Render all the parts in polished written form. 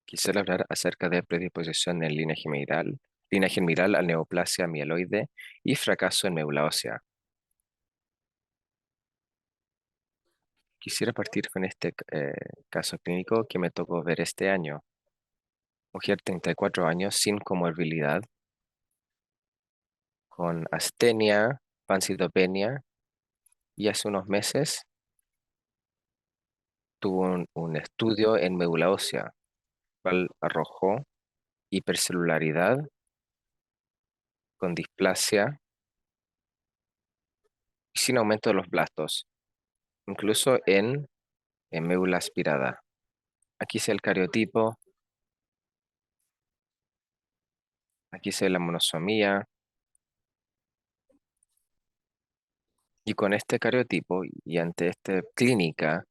Quisiera hablar acerca de predisposición en línea general a neoplasia mieloide y fracaso en médula ósea. Quisiera partir con este caso clínico que me tocó ver este año. Mujer 34 años sin comorbilidad, con astenia, pancidopenia y hace unos meses tuvo un estudio en médula ósea, cual arrojó hipercelularidad con displasia y sin aumento de los blastos, incluso en médula aspirada. Aquí se ve el cariotipo, aquí se ve la monosomía, y con este cariotipo y ante esta clínica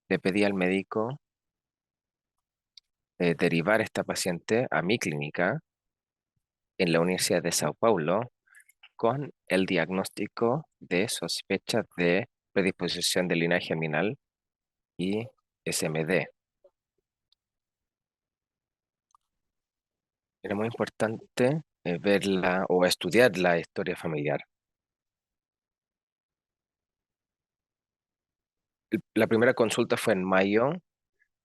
le pedí al médico derivar a esta paciente a mi clínica en la Universidad de Sao Paulo con el diagnóstico de sospecha de predisposición de linaje germinal y SMD. Era muy importante verla o estudiar la historia familiar. La primera consulta fue en mayo.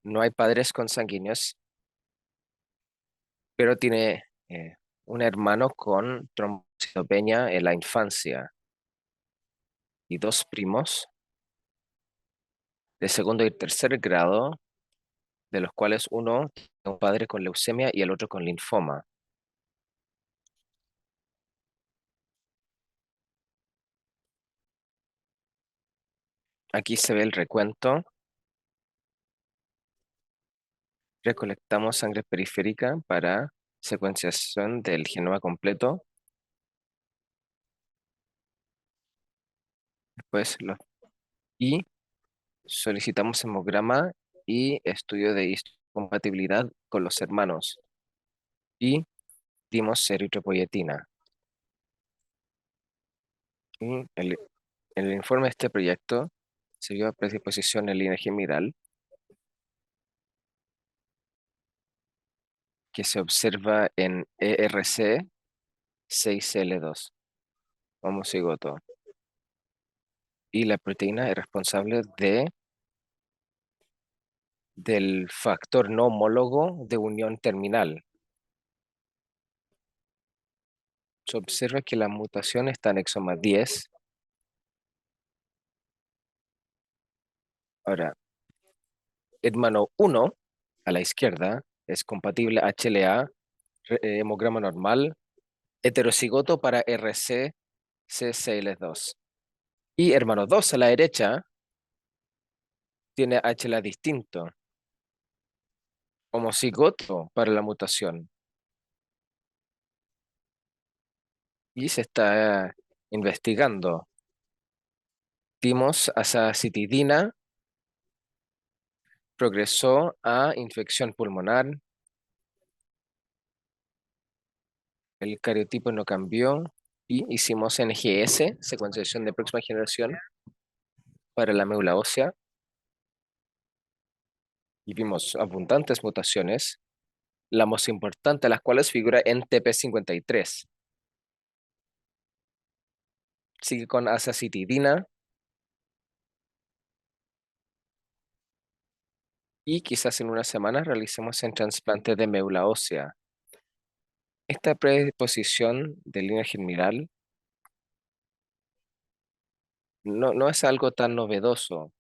No hay padres consanguíneos, pero tiene un hermano con trombocitopenia en la infancia y dos primos de segundo y tercer grado, de los cuales uno tiene un padre con leucemia y el otro con linfoma. Aquí se ve el recuento. Recolectamos sangre periférica para secuenciación del genoma completo. Después y solicitamos hemograma y estudio de histocompatibilidad con los hermanos. Y dimos eritropoyetina. Y en el informe de este proyecto se vio predisposición en línea general que se observa en ERC 6L2, homocigoto, y la proteína es responsable del factor no homólogo de unión terminal. Se observa que la mutación está en exoma 10. Ahora, hermano 1 a la izquierda es compatible HLA, hemograma normal, heterocigoto para RC CCL2. Y hermano 2 a la derecha tiene HLA distinto, homocigoto para la mutación. Y se está investigando. Dimos azacitidina, progresó a infección pulmonar, el cariotipo no cambió y hicimos NGS, secuenciación de próxima generación, para la médula ósea y vimos abundantes mutaciones, la más importante de las cuales figura en TP53. Sigue con azacitidina y quizás en una semana realicemos el trasplante de médula ósea. Esta predisposición de línea germinal no es algo tan novedoso.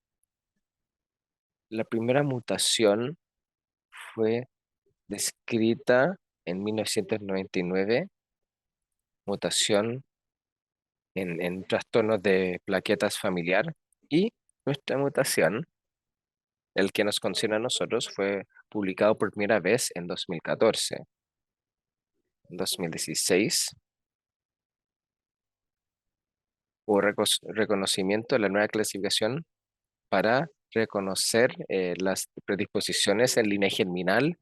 La primera mutación fue descrita en 1999, mutación en trastornos de plaquetas familiar, y nuestra mutación, el que nos concierne a nosotros, fue publicado por primera vez en 2014. En 2016 hubo reconocimiento de la nueva clasificación para reconocer las predisposiciones en línea germinal,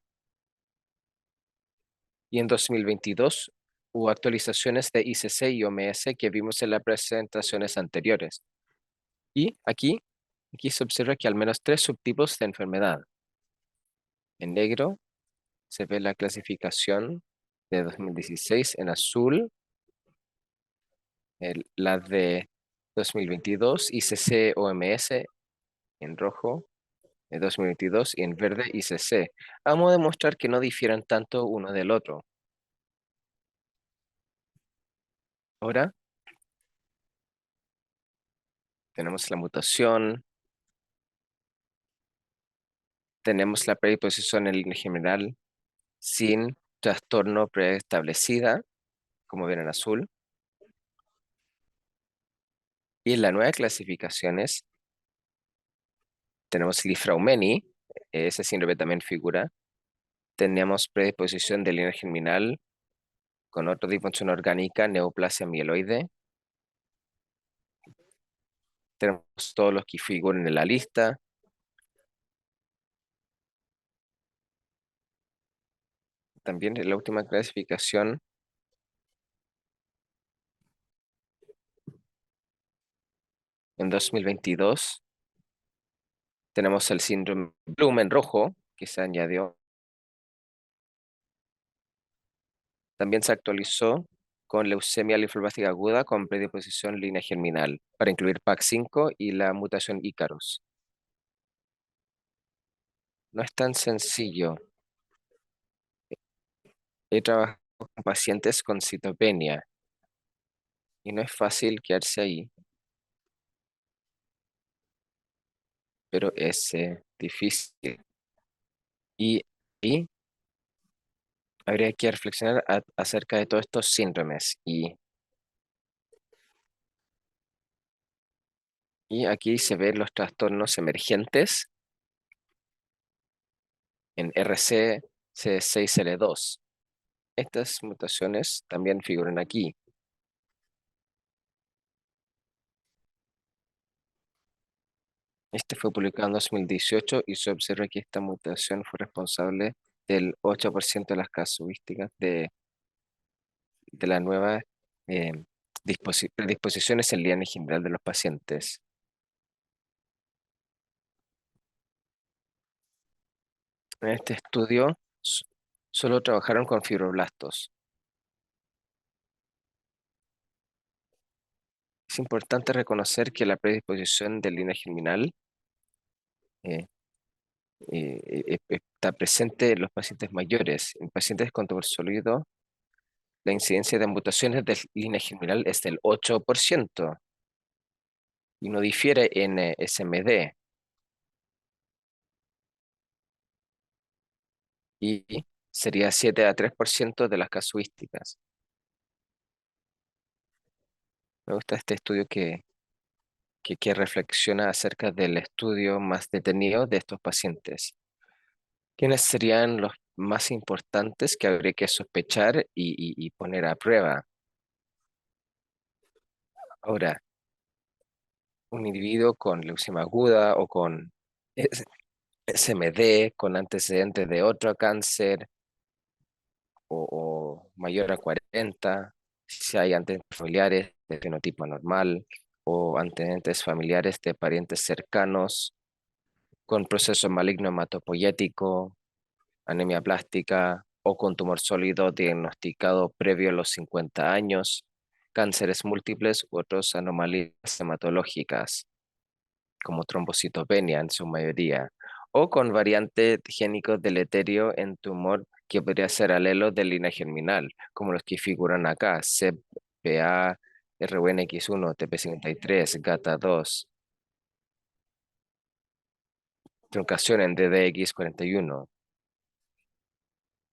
y en 2022 hubo actualizaciones de ICC y OMS que vimos en las presentaciones anteriores. Y aquí se observa que al menos 3 subtipos de enfermedad. En negro se ve la clasificación de 2016 en azul, la de 2022 ICC-OMS en rojo, de 2022 y en verde ICC. Vamos a demostrar que no difieran tanto uno del otro. Ahora tenemos la mutación, tenemos la predisposición en línea general sin trastorno preestablecida, como ven en azul, y en las nuevas clasificaciones tenemos Lifraumeni, ese síndrome también figura. Tenemos predisposición de línea germinal con otra disfunción orgánica, neoplasia mieloide. Tenemos todos los que figuran en la lista. También en la última clasificación, en 2022, tenemos el síndrome Bloom en rojo, que se añadió. También se actualizó con leucemia linfoblastica aguda con predisposición línea germinal, para incluir PAC5 y la mutación Icarus. No es tan sencillo. He trabajado con pacientes con citopenia y no es fácil quedarse ahí, pero es difícil. Y, y habría que reflexionar acerca de todos estos síndromes. Y aquí se ven los trastornos emergentes en RCC6L2. Estas mutaciones también figuran aquí. Este fue publicado en 2018 y se observa que esta mutación fue responsable del 8% de las casuísticas de las nuevas eh, predisposiciones en línea general de los pacientes. En este estudio solo trabajaron con fibroblastos. Es importante reconocer que la predisposición de línea germinal eh, está presente en los pacientes mayores. En pacientes con tumor sólido, la incidencia de mutaciones de línea germinal es del 8% y no difiere en SMD. Y sería 7 a 3% de las casuísticas. Me gusta este estudio que reflexiona acerca del estudio más detenido de estos pacientes. ¿Quiénes serían los más importantes que habría que sospechar y poner a prueba? Ahora, un individuo con leucemia aguda o con SMD, con antecedentes de otro cáncer o mayor a 40, si hay antecedentes familiares de fenotipo anormal o antecedentes familiares de parientes cercanos con proceso maligno hematopoyético, anemia plástica o con tumor sólido diagnosticado previo a los 50 años, cánceres múltiples u otras anomalías hematológicas, como trombocitopenia en su mayoría, o con variante génico deleterio en tumor que podría ser alelo de línea germinal, como los que figuran acá, CEPA, RUNX1, TP53, GATA2, truncación en DDX41,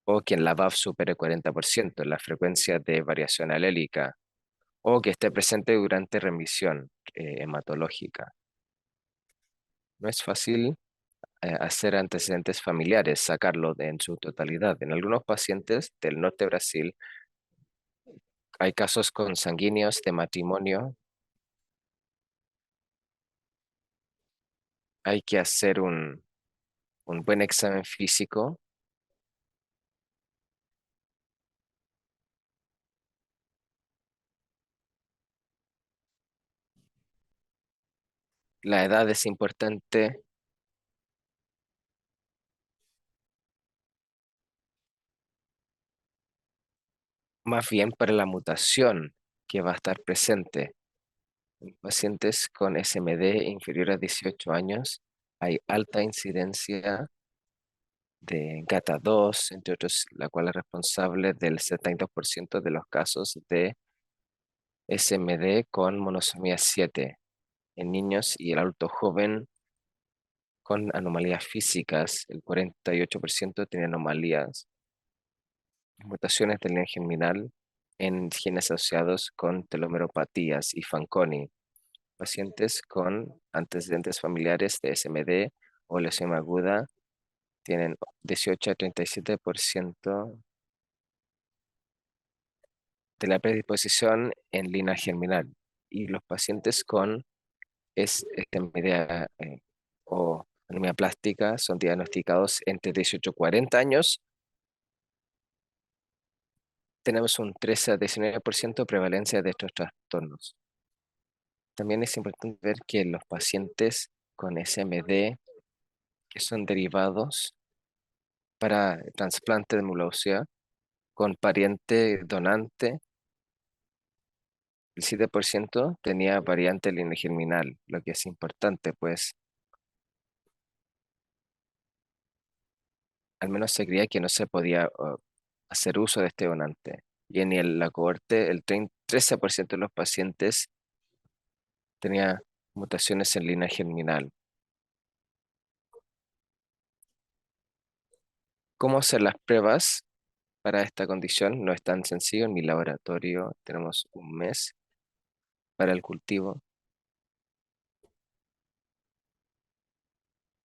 o que en la VAF supere 40% la frecuencia de variación alélica, o que esté presente durante remisión hematológica. No es fácil hacer antecedentes familiares, sacarlo en su totalidad. En algunos pacientes del norte de Brasil hay casos consanguíneos de matrimonio. Hay que hacer un buen examen físico. La edad es importante. más bien para la mutación que va a estar presente. En pacientes con SMD inferior a 18 años hay alta incidencia de GATA2, entre otros, la cual es responsable del 72% de los casos de SMD con monosomía 7 en niños y el adulto joven con anomalías físicas. El 48% tiene anomalías, mutaciones de línea germinal en genes asociados con telomeropatías y Fanconi. Pacientes con antecedentes familiares de SMD o leucemia aguda tienen 18 a 37% de la predisposición en línea germinal. Y los pacientes con media o anemia plástica son diagnosticados entre 18 y 40 años. Tenemos un 13 a 19% de prevalencia de estos trastornos. También es importante ver que los pacientes con SMD que son derivados para trasplante de médula ósea con pariente donante, el 7% tenía variante línea germinal, lo que es importante, pues al menos se creía que no se podía hacer uso de este donante. Y en la cohorte, el 13% de los pacientes tenía mutaciones en línea germinal. ¿Cómo hacer las pruebas para esta condición? No es tan sencillo. En mi laboratorio tenemos un mes para el cultivo.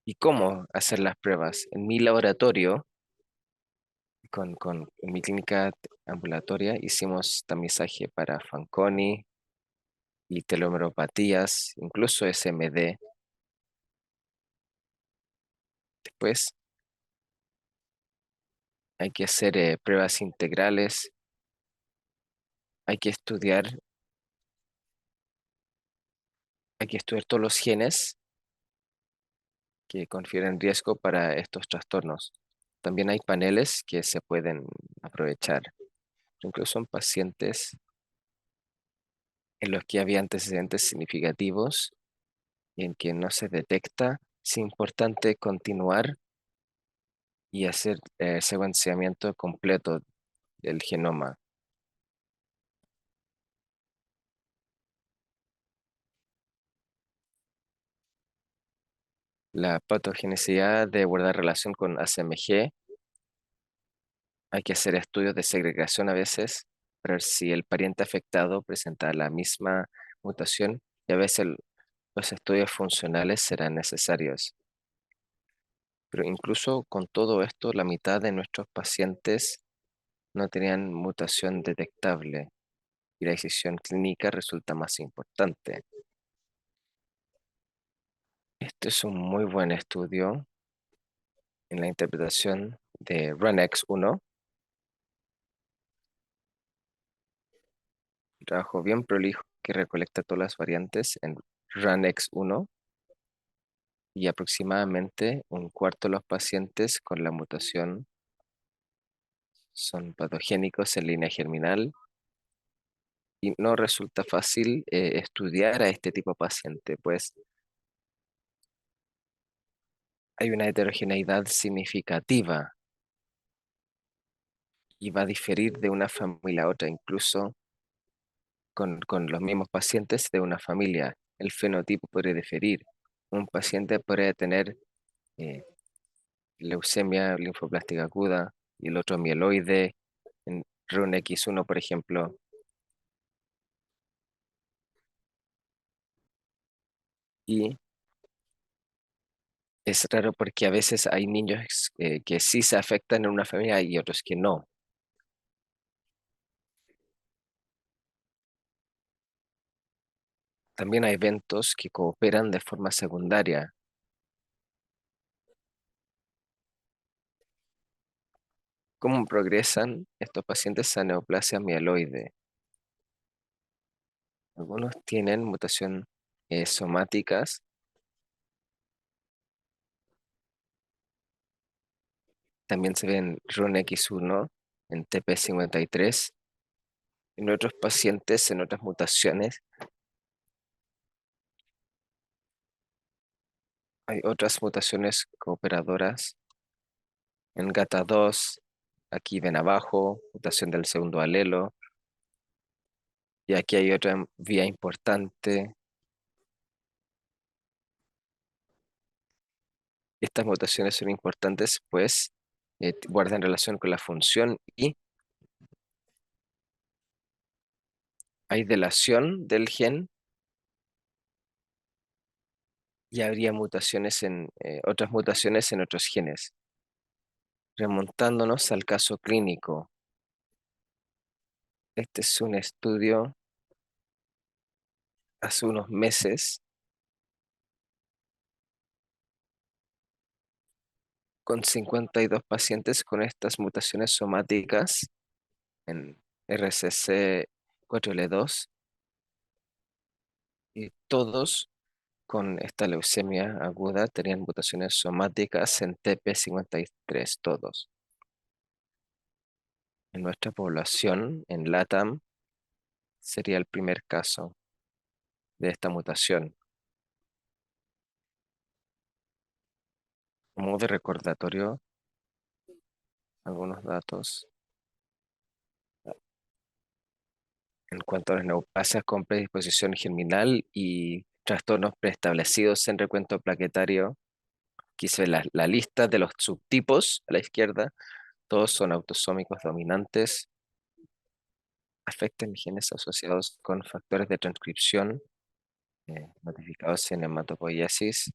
¿Y cómo hacer las pruebas? En mi laboratorio, en mi clínica ambulatoria, hicimos tamizaje para Fanconi y telomeropatías, incluso SMD. Después hay que hacer pruebas integrales, hay que estudiar, hay que estudiar todos los genes que confieren riesgo para estos trastornos. También hay paneles que se pueden aprovechar, incluso en pacientes en los que había antecedentes significativos y en que no se detecta. Es importante continuar y hacer secuenciamiento completo del genoma. La patogenicidad de guardar relación con ACMG, hay que hacer estudios de segregación a veces para ver si el pariente afectado presenta la misma mutación y a veces los estudios funcionales serán necesarios. Pero incluso con todo esto, la mitad de nuestros pacientes no tenían mutación detectable y la decisión clínica resulta más importante. Este es un muy buen estudio en la interpretación de RUNX1, un trabajo bien prolijo que recolecta todas las variantes en RUNX1 y aproximadamente un cuarto de los pacientes con la mutación son patogénicos en línea germinal y no resulta fácil estudiar a este tipo de paciente, pues hay una heterogeneidad significativa y va a diferir de una familia a otra, incluso con los mismos pacientes de una familia. El fenotipo puede diferir. Un paciente puede tener eh, leucemia linfoplástica aguda y el otro mieloide, en RUNX1, por ejemplo. Y es raro porque a veces hay niños que sí se afectan en una familia y otros que no. También hay eventos que cooperan de forma secundaria. ¿Cómo progresan estos pacientes a neoplasia mieloide? Algunos tienen mutación somáticas, también se ve en RUNX1, en TP53, En otros pacientes, en otras mutaciones, hay otras mutaciones cooperadoras. En GATA2, aquí ven abajo, mutación del segundo alelo. Y aquí hay otra vía importante. Estas mutaciones son importantes, pues guardan relación con la función y hay delación del gen y habría mutaciones otras mutaciones en otros genes. Remontándonos al caso clínico, este es un estudio hace unos meses con 52 pacientes con estas mutaciones somáticas en RCC 4L2 y todos con esta leucemia aguda tenían mutaciones somáticas en TP53, todos. En nuestra población, en LATAM, sería el primer caso de esta mutación. Como de recordatorio, algunos datos en cuanto a las neoplasias con predisposición germinal y trastornos preestablecidos en recuento plaquetario. Aquí se ve la lista de los subtipos a la izquierda. Todos son autosómicos dominantes. Afectan genes asociados con factores de transcripción notificados en hematopoiesis.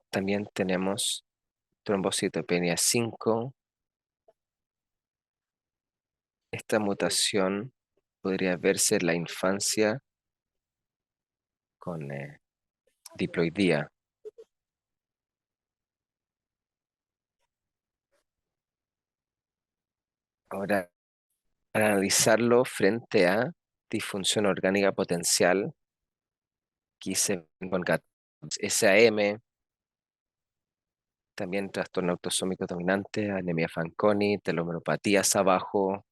También tenemos trombocitopenia 5. Esta mutación podría verse en la infancia con diploidía. Ahora, para analizarlo frente a disfunción orgánica potencial, aquí se ven con SAM, también trastorno autosómico dominante, anemia Fanconi, telomeropatías abajo,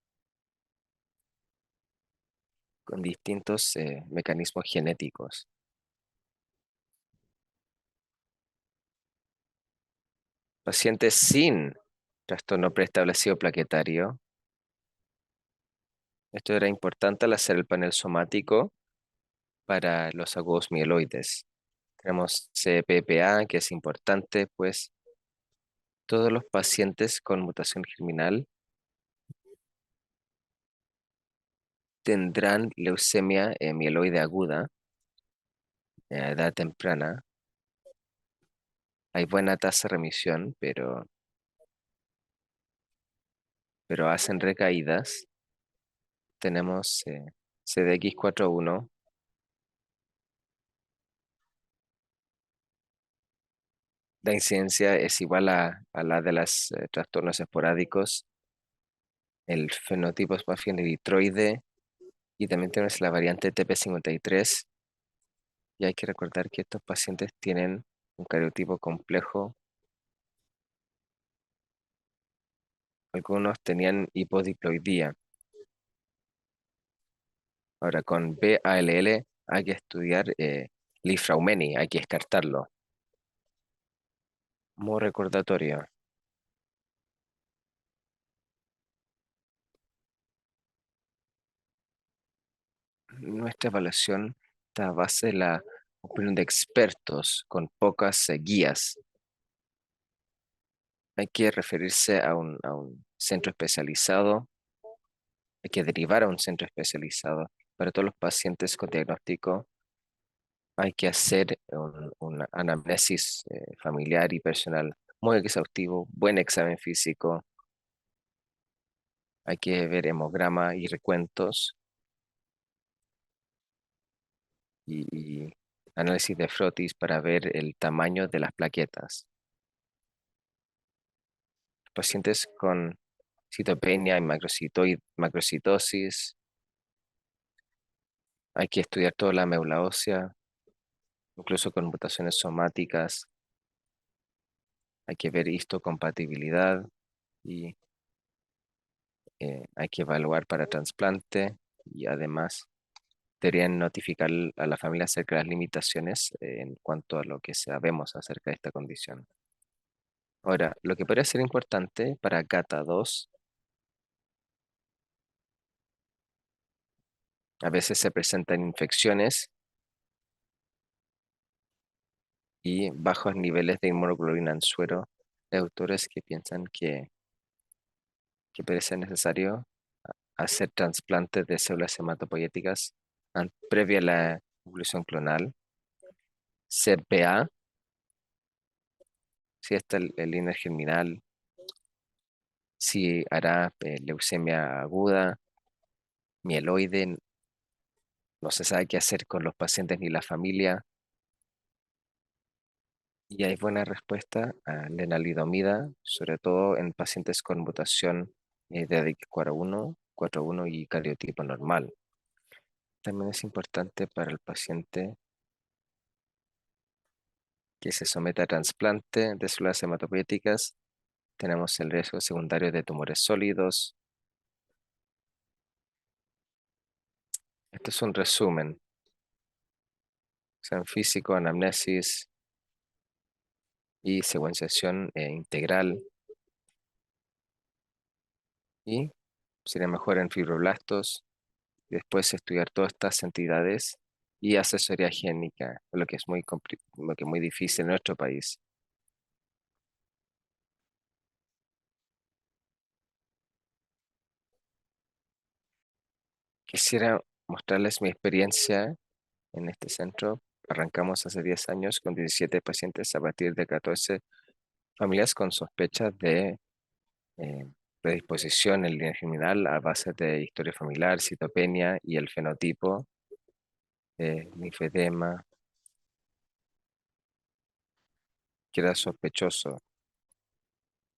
con distintos mecanismos genéticos. Pacientes sin trastorno preestablecido plaquetario. Esto era importante al hacer el panel somático para los agudos mieloides. Tenemos CPPA, que es importante, pues todos los pacientes con mutación germinal tendrán leucemia mieloide aguda a edad temprana. Hay buena tasa de remisión, pero hacen recaídas. Tenemos CDX41. La incidencia es igual a la de los trastornos esporádicos. El fenotipo es más bien eritroide y también tenemos la variante TP53. Y hay que recordar que estos pacientes tienen un cariotipo complejo. Algunos tenían hipodiploidía. Ahora, con BALL hay que estudiar Li-Fraumeni, hay que descartarlo. Como recordatorio, nuestra evaluación está a base de la opinión de expertos con pocas guías. Hay que referirse a un centro especializado, hay que derivar a un centro especializado. Para todos los pacientes con diagnóstico hay que hacer una anamnesis familiar y personal muy exhaustivo, buen examen físico, hay que ver hemograma y recuentos y análisis de frotis para ver el tamaño de las plaquetas. Pacientes con citopenia y macrocitosis, hay que estudiar toda la médula ósea, incluso con mutaciones somáticas. Hay que ver histocompatibilidad y hay que evaluar para trasplante y además deberían notificar a la familia acerca de las limitaciones en cuanto a lo que sabemos acerca de esta condición. Ahora, lo que podría ser importante para GATA2, a veces se presentan infecciones y bajos niveles de inmunoglobulina en suero. Hay autores que piensan que puede ser necesario hacer trasplantes de células hematopoyéticas previa a la evolución clonal. CPA, si está el líner germinal, si hará leucemia aguda, mieloide, no se sabe qué hacer con los pacientes ni la familia. Y hay buena respuesta a lenalidomida, sobre todo en pacientes con mutación de ADIC41 y cariotipo normal. También es importante para el paciente que se someta a trasplante de células hematopoyéticas. Tenemos el riesgo secundario de tumores sólidos. Este es un resumen. Examen físico, anamnesis y secuenciación integral. Y sería mejor en fibroblastos. Y después estudiar todas estas entidades y asesoría génica, lo que es lo que es muy difícil en nuestro país. Quisiera mostrarles mi experiencia en este centro. Arrancamos hace 10 años con 17 pacientes a partir de 14 familias con sospechas de eh, predisposición en línea general a base de historia familiar, citopenia y el fenotipo, linfedema, que era sospechoso.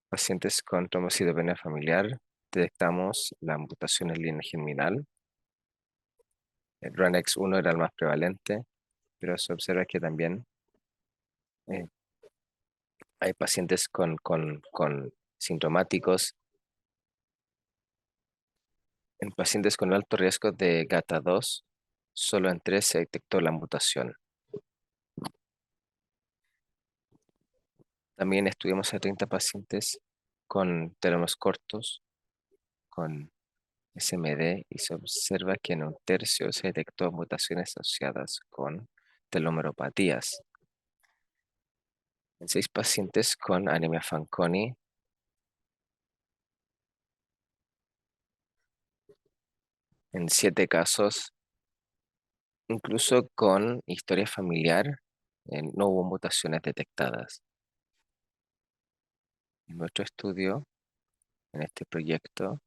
Pacientes con trombocitopenia familiar, detectamos la mutación en línea germinal. El RUNX1 era el más prevalente, pero se observa que también eh, hay pacientes con sintomáticos. En pacientes con alto riesgo de GATA2, solo en 3 se detectó la mutación. También estudiamos a 30 pacientes con telómeros cortos, con SMD, y se observa que en un tercio se detectó mutaciones asociadas con telomeropatías. En 6 pacientes con anemia Fanconi, en 7 casos, incluso con historia familiar, no hubo mutaciones detectadas. En nuestro estudio, en este proyecto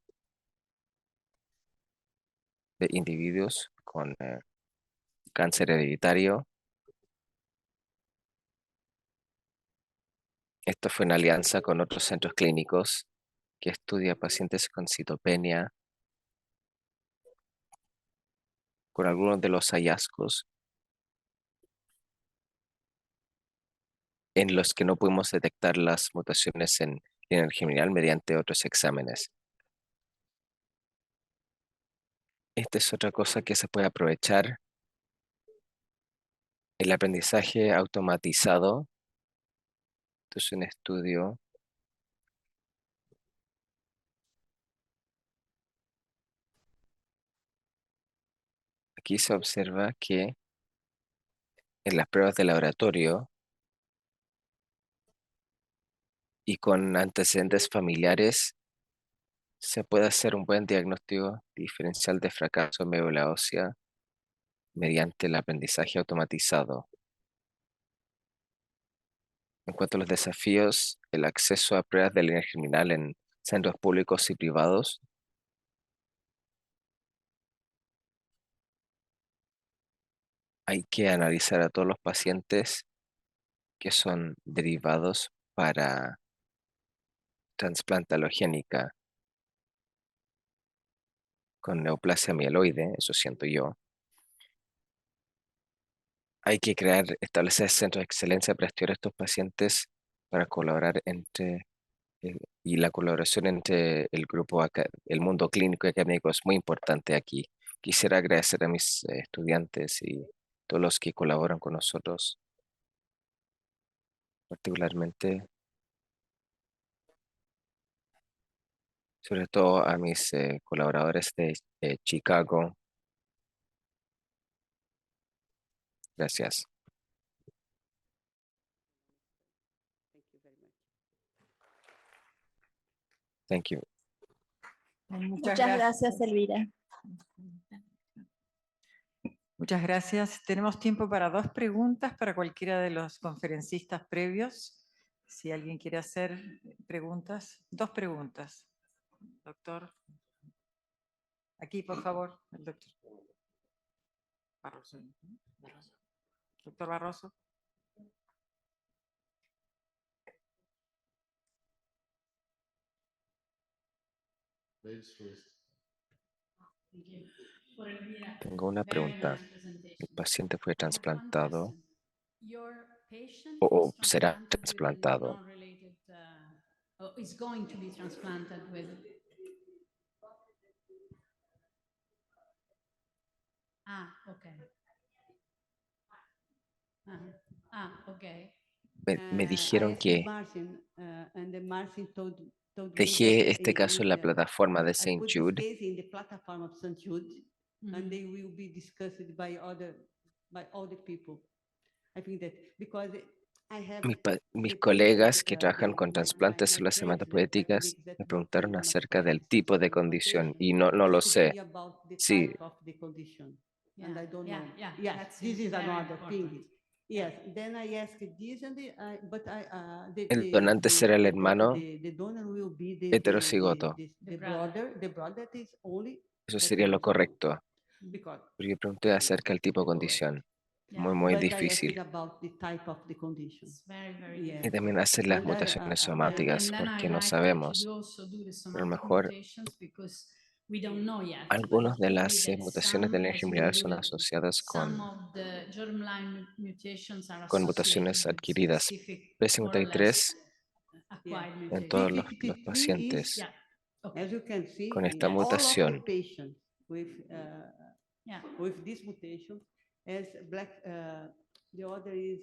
de individuos con cáncer hereditario, esto fue en alianza con otros centros clínicos que estudia pacientes con citopenia, con algunos de los hallazgos en los que no pudimos detectar las mutaciones en el germinal mediante otros exámenes. Esta es otra cosa que se puede aprovechar, el aprendizaje automatizado. Esto es un estudio. Aquí se observa que en las pruebas de laboratorio y con antecedentes familiares se puede hacer un buen diagnóstico diferencial de fracaso en médula ósea mediante el aprendizaje automatizado. En cuanto a los desafíos, el acceso a pruebas de línea germinal en centros públicos y privados, hay que analizar a todos los pacientes que son derivados para trasplante alogénica con neoplasia mieloide, eso siento yo. Hay que establecer centros de excelencia para estudiar a estos pacientes para colaborar y la colaboración entre el grupo, el mundo clínico y académico es muy importante aquí. Quisiera agradecer a mis estudiantes y todos los que colaboran con nosotros, particularmente, sobre todo a mis colaboradores de Chicago. Gracias. Thank you. Muchas gracias, Elvira. Muchas gracias. Tenemos tiempo para 2 preguntas para cualquiera de los conferencistas previos. Si alguien quiere hacer preguntas, 2 preguntas. Doctor. Aquí, por favor, el doctor Barroso. Doctor Barroso. Tengo una pregunta. ¿El paciente fue trasplantado o será trasplantado? Okay. Me dijeron que Martin, and then Martin told me dejé that este caso en la plataforma de I St. put Jude. this case in the platform of St. Jude, and they will be discussed by all the people. I think that because I have Mis the colegas patient, que trabajan con trasplantes de células friends that have hematopoéticas the me executive preguntaron program acerca del of tipo de transplantation, condición y no lo asked sé. me about the Sí, type of the condition, and I don't know. Yeah, Yes, that's this is very another important. thing. Yes, then I asked this, and el donante será el hermano the donor will be heterocigoto. the brother. The brother that is only Eso sería lo correcto. because. Pero yo pregunté acerca del tipo de condición. Muy But I asked difícil. about the type of the condition. It's very, very Yes. Y difficult. también hacer las And mutaciones I- somáticas, And then porque I no like sabemos. to also do the Pero a lo somatic mejor mutations because we don't know yet. But algunas it de could las be that mutaciones del some, gen as we general son alluded, asociadas some of the germline mutations are con associated mutaciones with adquiridas. specific more or less P53 acquired en mutations. todos los P53 is, pacientes. Yeah. Okay. as you can see, Con esta in all of the mutación. patients Yeah. with this mutation, as black, the other is,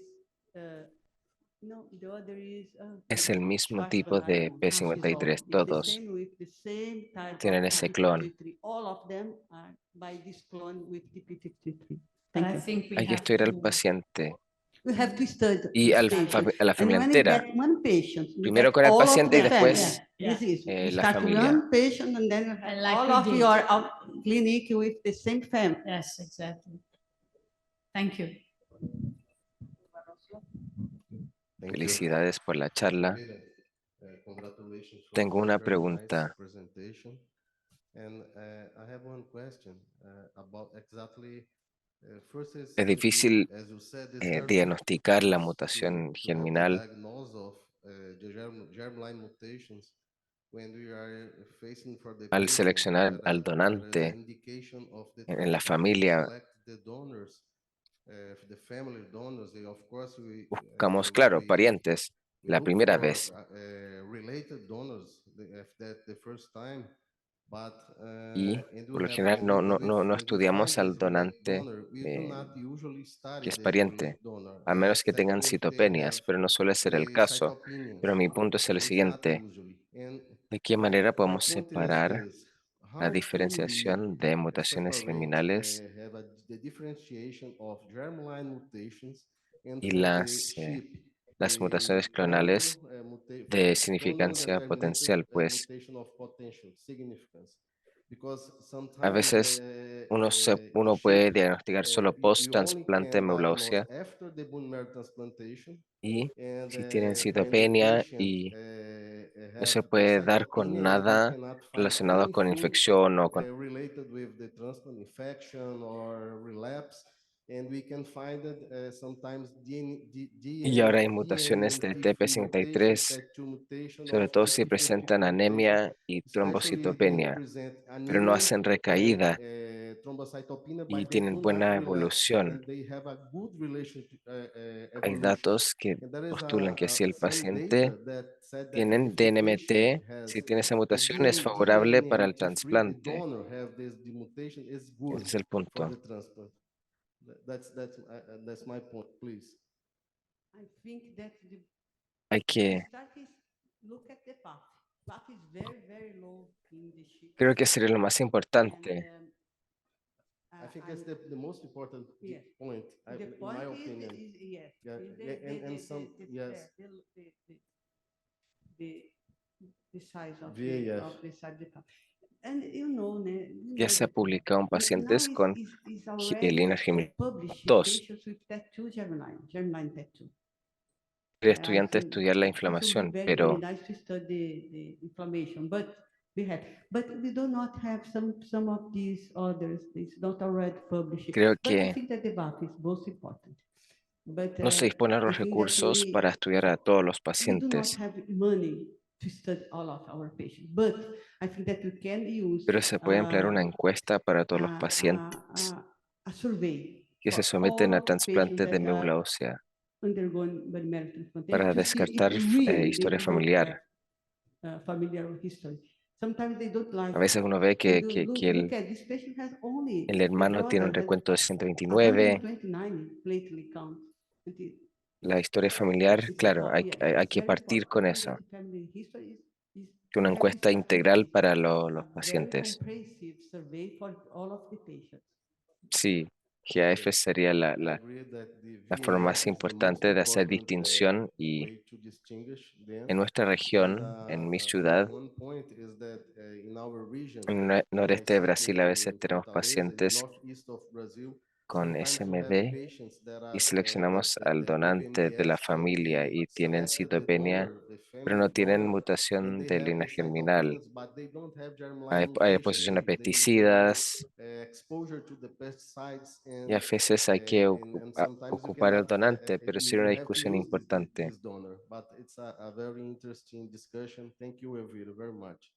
no, the other is, Es el mismo tipo I de don't know. P53, It's the todos same with the same type tienen of ese clon. P53. All of them are by this clone with the P53. But Thank I you. think we Hay que have estudiar al to paciente We have to study y this a patient. la And familia when we entera. get one patient, we Primero get con el all of paciente y the después family. Yeah. This is, we la start familia. one patient and then you have And like all we of did. your clinic with the same family. Yes, exactly. Thank you. Thank you. Felicidades por la charla. Congratulations for Tengo this una very pregunta. nice presentation. And I have one question about exactly. First Es difícil as you said, it's very diagnosticar la difficult mutación to have the germinal diagnosis of the germline mutations when we are facing for the al patient seleccionar that, al there is an donante indication of the en la transplant. familia. Select the donors, the family donors. Of course, Buscamos, claro, parientes we la look primera for vez. related donors if that the first time, but Y and por we lo have general no when we estudiamos find al this relate donante donor, we do eh, not usually study que es the pariente, relate donor, a menos que tengan exactly if they have citopenias, pero no suele ser el caso. Pero mi punto es el it's not siguiente: usually. And ¿de qué manera my podemos point is separar this: la how could we diferenciación de mutaciones separate, germinales the differentiation of germline mutations and y for the SHIP, las mutaciones clonales for de the donor that significancia are related potencial? Pues mutation of potential significance? Because a sometimes veces the uno SHIP, puede diagnosticar solo you only post-trasplante de can médula diagnose ósea after the bone marrow transplantation, y and si tienen when the citopenia patient y no have se puede dar con cytopenia and we nada cannot find relacionado con anything infección o con... related with the transplant infection or relapse, and we can find it sometimes Y ahora hay mutaciones del DNMT3 mutation, TP53, TET2 mutation sobre of todo si presentan TP53 mutation, anemia y especially if they trombocitopenia, present pero no anemia hacen and recaída thrombocytopenia by y their tienen own buena natural lab, evolución. and they have a good relationship, Hay evolution. datos que And there is postulan que si el some paciente data that said that tienen if a patient DNMT, has si tiene esa the mutación es favorable para el DNA if the trasplante. donor have this the mutation is good Ese es el for punto. the transplant. That's my point, please. I think that Hay que, start is look at the path. Path is very, very low in the sheep. creo que sería lo más importante. I think that's the most important yes. point, The in point my is, opinion. yes, Yeah, is and some, yes. The size of VAF. the side of the path. And you know, Ya se ha publicado en pacientes now con is Lina already Gemini published 2. patients with TET2 germline TET2. El I estudiante think estudiar la it would be inflamación, very, pero very nice to study the inflammation, but we do not have some of these others. It's not already published. creo But I que think that the BAF is most important. But no se disponen I los think that recursos para estudiar a todos los we do not pacientes, have money to study all of our patients. But I think that we can use pero se puede emplear una encuesta para todos los pacientes a survey que se for someten all a of the patients trasplantes de that médula are ósea undergoing bone marrow transplantation para to see if descartar really historia they don't familiar. have familiar history. Sometimes they don't like A veces uno ve and que, look, que look at this patient has only el the hermano tiene un brother has recuento de 129, 129 platelet count. la historia familiar, It's claro, hay it's que very partir important. con I think eso, that the family history is que una we have to encuesta start with integral this, para los very pacientes. comprehensive survey for all of the patients. Sí, GAF sería I agree that the la forma más VAF is the most importante de hacer important, distinción y way to distinguish them. en nuestra And región, en mi ciudad, one point is that in our region, en el noreste de my city Brasil, a veces in tenemos Fortaleza, in pacientes northeast of Brazil, con sometimes you have SMD patients that y are seleccionamos al that have donante de la MDS, but familia they y tienen selected the citopenia, donor, the pero no family tienen donor, and mutación they de have the linaje germinal. cytopenias, but they don't have Hay germline mutation. exposición a They pesticidas exposure to the pesticides y a veces hay que and sometimes you ocupar el cannot donante, pero sí una you have to discusión use importante. this donor. But it's a very interesting discussion. Thank you, Elvira, very much.